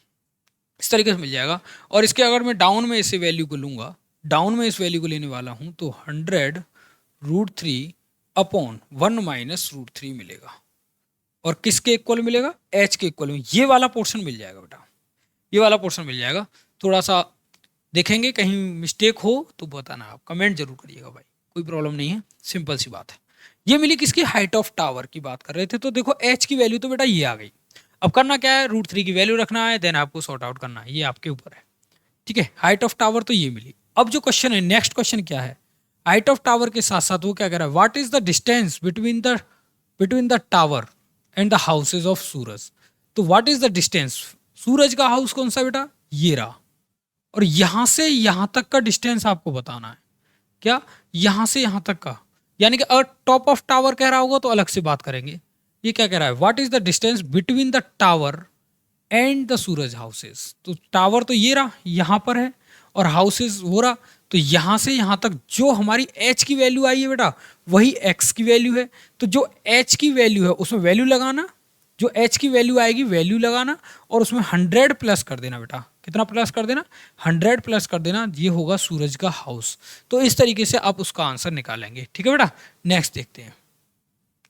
इस तरीके से मिल जाएगा। और इसके अगर मैं डाउन में इसे वैल्यू को लूँगा, डाउन में इस वैल्यू को लेने वाला हूँ, तो 100 √3 अपॉन 1 माइनस √3 मिलेगा, और किसके इक्वल मिलेगा, h के इक्वल में, ये वाला पोर्शन मिल जाएगा बेटा, ये वाला पोर्शन मिल जाएगा। थोड़ा सा देखेंगे कहीं मिस्टेक हो तो बताना, आप कमेंट जरूर करिएगा भाई, कोई प्रॉब्लम नहीं है, सिंपल सी बात है। ये मिली किसकी, हाइट ऑफ टावर की बात कर रहे थे, तो देखो h की वैल्यू तो बेटा ये आ गई, अब करना क्या है, √3 की वैल्यू रखना है, देन आपको सॉर्ट आउट करना है, ये आपके ऊपर है, ठीक है। हाइट ऑफ टावर तो ये मिली। अब जो क्वेश्चन है, नेक्स्ट क्वेश्चन क्या है, हाइट ऑफ टावर के साथ साथ वो क्या कह रहा है, what is the distance between the tower and the houses of Suraj, तो what is the distance, Suraj का हाउस कौन सा बेटा, ये रहा, और यहां से यहां तक का डिस्टेंस आपको बताना है, क्या, यहां से यहां तक का, यानी कि अगर टॉप ऑफ टावर कह रहा होगा तो अलग से बात करेंगे, ये क्या कह रहा है, what is the distance between the tower and the Suraj houses, तो टावर तो ये रहा यहां पर है, और हाउसेस वो रहा, तो यहां से यहां तक जो हमारी h की वैल्यू आई है बेटा, वही x की वैल्यू है, तो जो h की वैल्यू है उसमें वैल्यू लगाना, जो h की वैल्यू आएगी वैल्यू लगाना, और उसमें 100 प्लस कर देना बेटा, कितना प्लस कर देना, 100 प्लस कर देना, ये होगा सूरज का हाउस। तो इस तरीके से आप उसका आंसर निकालेंगे, ठीक है बेटा। नेक्स्ट देखते हैं,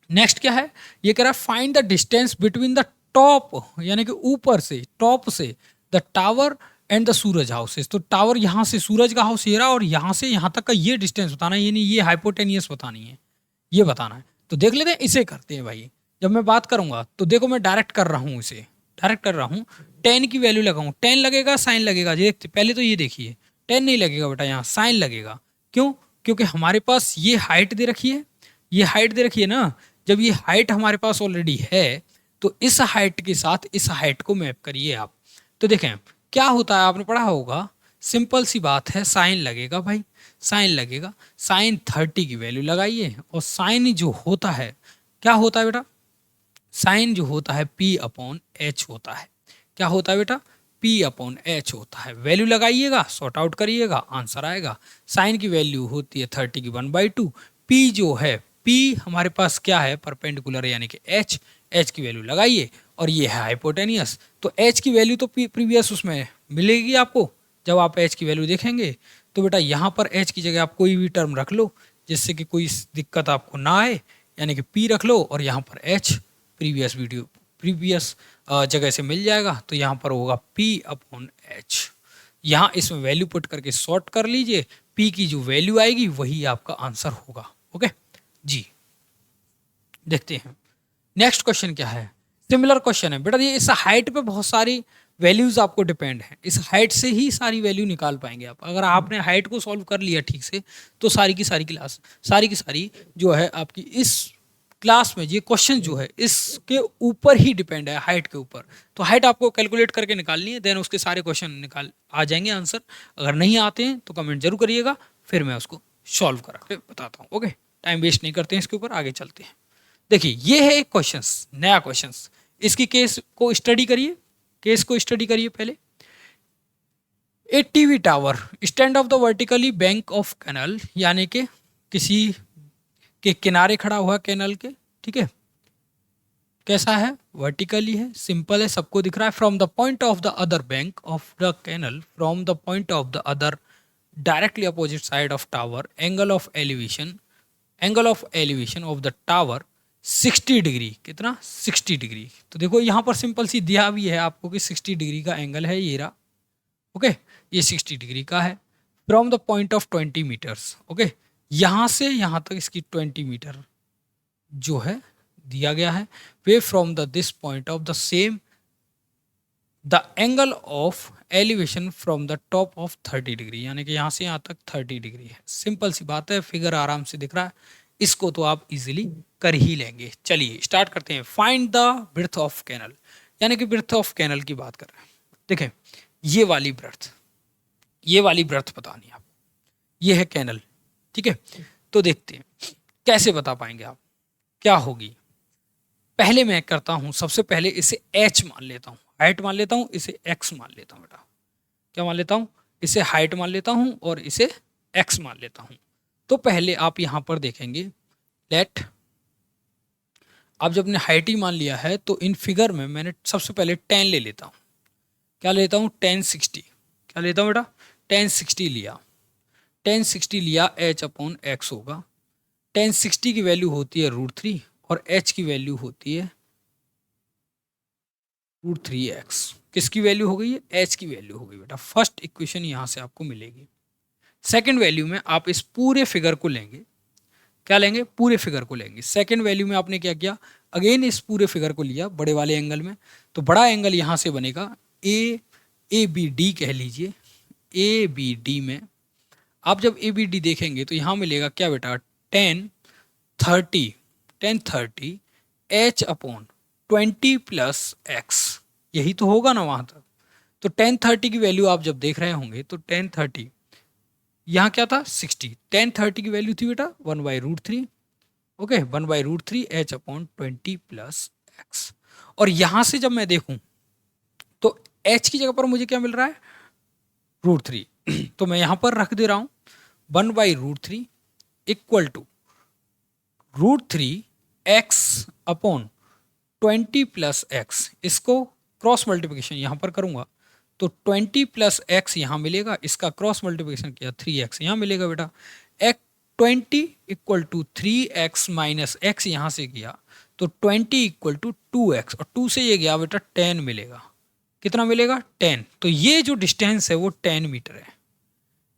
नेक्स्ट क्या है, ये कह रहा है find the distance between the top, यानी कि ऊपर से, टॉप से, the tower and the Suraj houses, तो टावर यहाँ से, सूरज का हाउस ये रहा, और यहाँ से यहाँ तक का ये डिस्टेंस बताना है, ये नहीं, ये हाइपोटेनियस बतानी है, ये बताना है। तो देख लेते हैं, इसे करते हैं भाई। जब मैं बात करूंगा तो देखो मैं डायरेक्ट कर रहा हूँ, इसे डायरेक्ट कर रहा हूँ, 10 की वैल्यू लगाऊँ, 10 लगेगा, साइन लगेगा, देखते पहले तो ये देखिए 10 नहीं लगेगा बेटा, यहाँ साइन लगेगा, क्यों, क्योंकि हमारे पास ये हाइट दे रखी है, ये हाइट दे रखी है ना, जब ये हाइट हमारे पास ऑलरेडी है तो इस हाइट के साथ इस हाइट को मैप करिए आप, तो देखें क्या होता है, आपने पढ़ा होगा, सिंपल सी बात है, साइन लगेगा भाई, साइन लगेगा, साइन 30 की वैल्यू लगाइए, और साइन जो होता है, क्या होता है बेटा, साइन जो होता है P अपॉन H होता है, क्या होता है बेटा, P अपॉन H होता है, वैल्यू लगाइएगा, सॉर्ट आउट करिएगा, आंसर आएगा। साइन की वैल्यू होती है 30 की 1/2, P जो है, P हमारे पास क्या है, परपेंडिकुलर यानी कि H की वैल्यू लगाइए, और ये है हाइपोटेनियस, तो H की वैल्यू तो प्रीवियस उसमें मिलेगी आपको, जब आप H की वैल्यू देखेंगे, तो बेटा यहाँ पर H की जगह आप कोई भी टर्म रख लो, जिससे कि कोई दिक्कत आपको ना आए, यानी कि P रख लो, और यहाँ पर H प्रीवियस जगह से मिल जाएगा। तो यहाँ पर होगा P/H। यहाँ इसमें वैल्यू पुट करके सॉर्ट कर लीजिए, P की जो वैल्यू आएगी वही आपका आंसर होगा। ओके जी, देखते हैं नेक्स्ट क्वेश्चन क्या है। सिमिलर क्वेश्चन है बेटा, ये इस हाइट पे बहुत सारी वैल्यूज आपको डिपेंड है, इस हाइट से ही सारी वैल्यू निकाल पाएंगे आप। अगर आपने हाइट को सॉल्व कर लिया ठीक से तो सारी की सारी क्लास, सारी की सारी जो है आपकी इस क्लास में ये क्वेश्चन जो है इसके ऊपर ही डिपेंड है, हाइट के ऊपर। तो हाइट आपको कैलकुलेट करके निकालनी है, देन उसके सारे क्वेश्चन निकाल आ जाएंगे आंसर। अगर नहीं आते हैं तो कमेंट जरूर करिएगा, फिर मैं उसको सॉल्व करा के बताता हूँ। ओके, टाइम वेस्ट नहीं करते हैं, इसके ऊपर आगे चलते हैं। देखिए ये है एक क्वेश्चंस, नया क्वेश्चंस, इसकी केस को स्टडी करिए, केस को स्टडी करिए पहले। A TV tower stand of the vertically bank of canal, यानी कि किसी के किनारे खड़ा हुआ कैनल के, ठीक है। कैसा है, वर्टिकली है, सिंपल है, सबको दिख रहा है। From the point of the other bank of the canal, from the point of the other directly opposite side of tower, angle of elevation of the tower 60 degree, कितना 60 डिग्री। तो देखो यहाँ पर सिंपल सी दिया भी है आपको कि 60 डिग्री का एंगल है ये रहा। ओके, ये 60 डिग्री का है। From the point of 20 meters, okay, यहाँ से यहाँ तक इसकी 20 मीटर जो है दिया गया है। Way from the this point of the same the angle of elevation from the top of 30 degree, यानी कि यहाँ से यहाँ तक 30 डिग्री है। सिंपल सी बात है, फिगर आराम से दिख रहा है, इसको तो आप इजीली कर ही लेंगे। चलिए स्टार्ट करते हैं। Find the breadth of canal, यानी कि ब्रेड्थ ऑफ कैनल की बात कर रहे हैं। देखें ये वाली ब्रेड्थ बतानी है आप, ये है कैनल, ठीक है। तो देखते हैं कैसे बता पाएंगे आप, क्या होगी। पहले मैं करता हूं, सबसे पहले इसे h मान लेता हूं, हाइट मान लेता हूं, इसे x मान लेता हूं। बेटा क्या मान लेता हूं, इसे हाइट मान लेता हूं और इसे x मान लेता हूं। तो पहले आप यहां पर देखेंगे, लेट आप जब ने हाइट ही मान लिया है तो इन फिगर में मैंने सबसे पहले 10 ले लेता हूं। क्या लेता हूं, 1060। क्या लेता हूं बेटा, 1060 लिया। 1060 लिया, h/x होगा। 1060 की वैल्यू होती है √3 और h की वैल्यू होती है √3x। किसकी वैल्यू हो गई है, h की वैल्यू हो गई बेटा। फर्स्ट इक्वेशन यहां से आपको मिलेगी। सेकंड वैल्यू में आप इस पूरे फिगर को लेंगे, क्या लेंगे, पूरे फिगर को लेंगे। सेकंड वैल्यू में आपने क्या किया, अगेन इस पूरे फिगर को लिया बड़े वाले एंगल में। तो बड़ा एंगल यहां से बनेगा ABD कह लीजिए। ABD में आप जब ABD देखेंगे तो यहां मिलेगा क्या बेटा, 1030 h/20 + x, यही तो होगा ना वहां तक। तो 1030 की वैल्यू आप जब देख रहे होंगे तो 1030 यहाँ क्या था 60, 1030 की वैल्यू थी बेटा 1/√3। Okay, 1/√3 h/20 + x। और यहां से जब मैं देखूं तो h की जगह पर मुझे क्या मिल रहा है, √3। तो मैं यहां पर रख दे रहा हूं 1/√3 इक्वल टू √3x/20 + x। इसको क्रॉस मल्टीप्लिकेशन यहां पर करूंगा तो 20 + x यहाँ मिलेगा, इसका क्रॉस मल्टीप्लिकेशन किया 3x यहाँ मिलेगा बेटा। 20 = 3x - x यहाँ से किया तो 20 = 2x, और 2 से ये गया बेटा 10 मिलेगा। कितना मिलेगा, 10। तो ये जो डिस्टेंस है वो 10 मीटर है।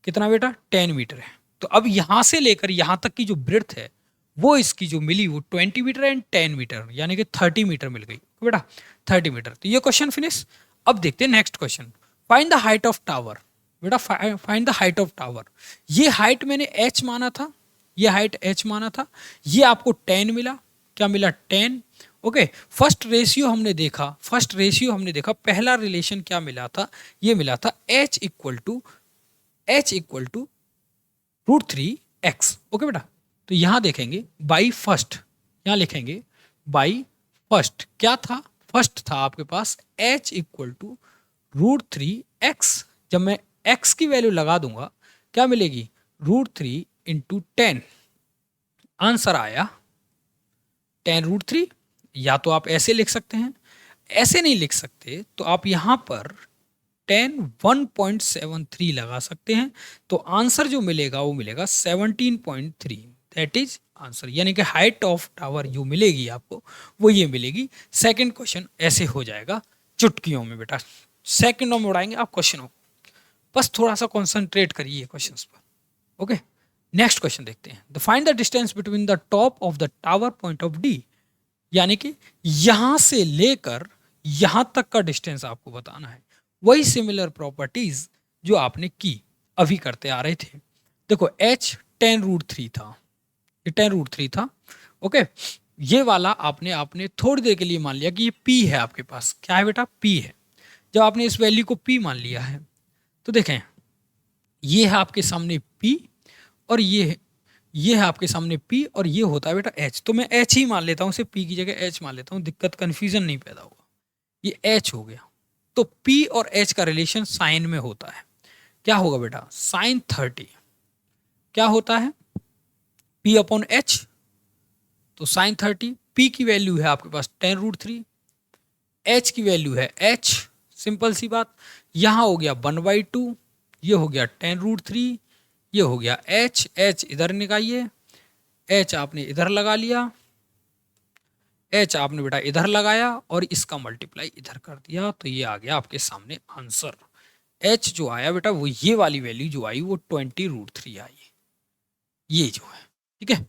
कितना बेटा, 10 मीटर है। तो अब यहाँ से लेकर यहाँ तक की जो ब्रेड्थ है वो इसकी जो मिली वो 20 मीटर एंड 10 मीटर, यानी कि 30 मीटर मिल गई बेटा, 30 मीटर। तो ये क्वेश्चन फिनिश। अब देखते हैं next question. Find the height of tower. बेटा find the height of tower, ये हाइट मैंने h माना था, ये हाइट h माना था, ये आपको 10 मिला। क्या मिला, 10। ओके, फर्स्ट रेशियो हमने देखा, पहला रिलेशन क्या मिला था, ये मिला था h = √3x। ओके बेटा, तो यहां देखेंगे बाई फर्स्ट, यहां लिखेंगे बाई फर्स्ट। क्या था, फर्स्ट था आपके पास h = √3x। जब मैं x की वैल्यू लगा दूंगा क्या मिलेगी, √3 × 10। आंसर आया 10√3। या तो आप ऐसे लिख सकते हैं, ऐसे नहीं लिख सकते तो आप यहां पर 1.73 लगा सकते हैं। तो आंसर जो मिलेगा वो मिलेगा 17.3, दैट इज आंसर, यानी कि हाइट ऑफ टावर जो मिलेगी आपको वो ये मिलेगी। सेकंड क्वेश्चन ऐसे हो जाएगा चुटकियों में बेटा, सेकंडों में उड़ाएंगे आप क्वेश्चनों को, बस थोड़ा सा कॉन्सेंट्रेट करिए क्वेश्चंस पर। ओके, नेक्स्ट क्वेश्चन देखते हैं। The find the distance between the top of the tower point of D, यानी कि यहां से लेकर यहां तक का डिस्टेंस आपको बताना है। वही सिमिलर प्रॉपर्टीज जो आपने की अभी करते आ रहे थे। देखो h 10√3 था, ये 10√3 था। ओके, ये वाला आपने आपने थोड़ी देर के लिए मान लिया कि ये p है आपके पास। क्या है बेटा? p है। जब आपने इस वैल्यू को p मान लिया है तो देखें ये है आपके सामने p और ये है आपके सामने p और ये होता है बेटा h। तो मैं h ही मान लेता हूँ, इसे p की जगह h मान लेता हूँ, दिक्कत कंफ्यूजन नहीं पैदा होगा। ये h हो गया। तो p और h का रिलेशन साइन में होता है। क्या होगा बेटा? साइन 30 क्या होता है? p upon h। तो साइन 30, p की वैल्यू है आपके पास 10√3, h की वैल्यू है h, सिंपल सी बात। यहां हो गया 1/2, ये हो गया 10√3, ये हो गया h, h इधर निकालिए, h आपने इधर लगा लिया, h आपने बेटा इधर लगाया और इसका मल्टीप्लाई इधर कर दिया, तो ये आ गया आपके सामने आंसर। h जो आया बेटा वो ये वाली वैल्यू जो आई वो 20√3 आई, ये जो है, ठीक है,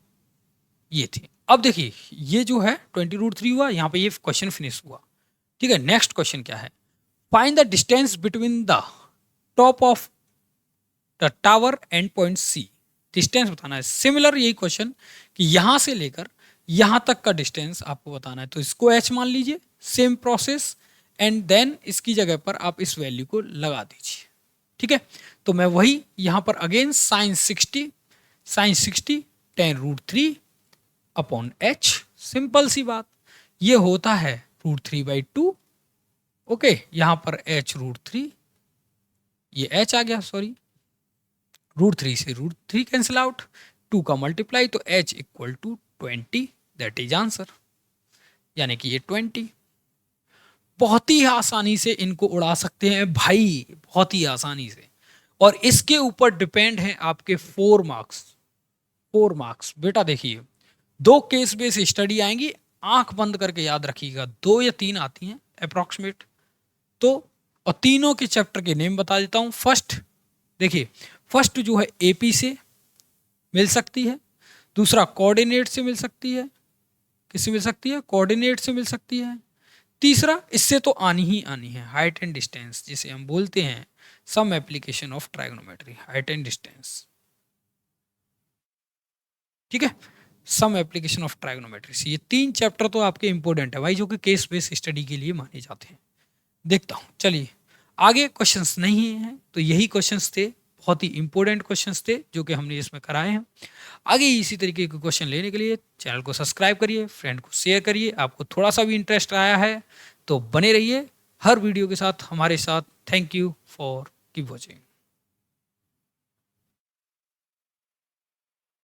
ये थी। अब देखिए ये जो है 20√3 हुआ, यहाँ पे ये क्वेश्चन फिनिश हुआ। ठीक है, नेक्स्ट क्वेश्चन क्या है? Find the distance between the top of the tower and point C. Distance बताना है। सिमिलर यही क्वेश्चन कि यहां से लेकर यहां तक का डिस्टेंस आपको बताना है, तो इसको h मान लीजिए, सेम प्रोसेस, एंड देन इसकी जगह पर आप इस वैल्यू को लगा दीजिए। ठीक है, तो मैं वही यहां पर again sine 60 10√3 upon h, simple सी बात, ये होता है √3/2। ओके, यहां पर h√3, ये h आ गया, सॉरी, √3 से √3 कैंसिल आउट, 2 का मल्टीप्लाई, तो h equal to 20, that is answer, यानी कि ये 20। बहुत ही आसानी से इनको उड़ा सकते हैं भाई, बहुत ही आसानी से। और इसके ऊपर डिपेंड है आपके 4 मार्क्स। 4 मार्क्स बेटा, देखिए 2 केस बेस स्टडी आएंगी, आंख बंद करके याद रखिएगा, 2 या 3 आती हैं अप्रोक्सीमेट। तो और तीनों के चैप्टर के नेम बता देता हूं। फर्स्ट देखिए, फर्स्ट जो है एपी से मिल सकती है, दूसरा कोऑर्डिनेट से मिल सकती है, किससे मिल सकती है? कोऑर्डिनेट से मिल सकती है। तीसरा इससे तो आनी ही आनी है, हाइट एंड डिस्टेंस, जिसे हम बोलते हैं some application of trigonometry, height and distance. ठीक है, सम एप्लीकेशन ऑफ ट्राइगोनोमेट्री। ये 3 चैप्टर तो आपके इंपॉर्टेंट है भाई, जो कि केस बेस्ड स्टडी के लिए माने जाते हैं। देखता हूं, चलिए आगे क्वेश्चंस नहीं हैं, तो यही क्वेश्चंस थे, बहुत ही इंपॉर्टेंट क्वेश्चंस थे जो कि हमने इसमें कराए हैं। आगे इसी तरीके के क्वेश्चन लेने के लिए चैनल को सब्सक्राइब करिए, फ्रेंड को शेयर करिए। आपको थोड़ा सा भी इंटरेस्ट आया है तो बने रहिए हर वीडियो के साथ हमारे साथ। Thank you for keep watching.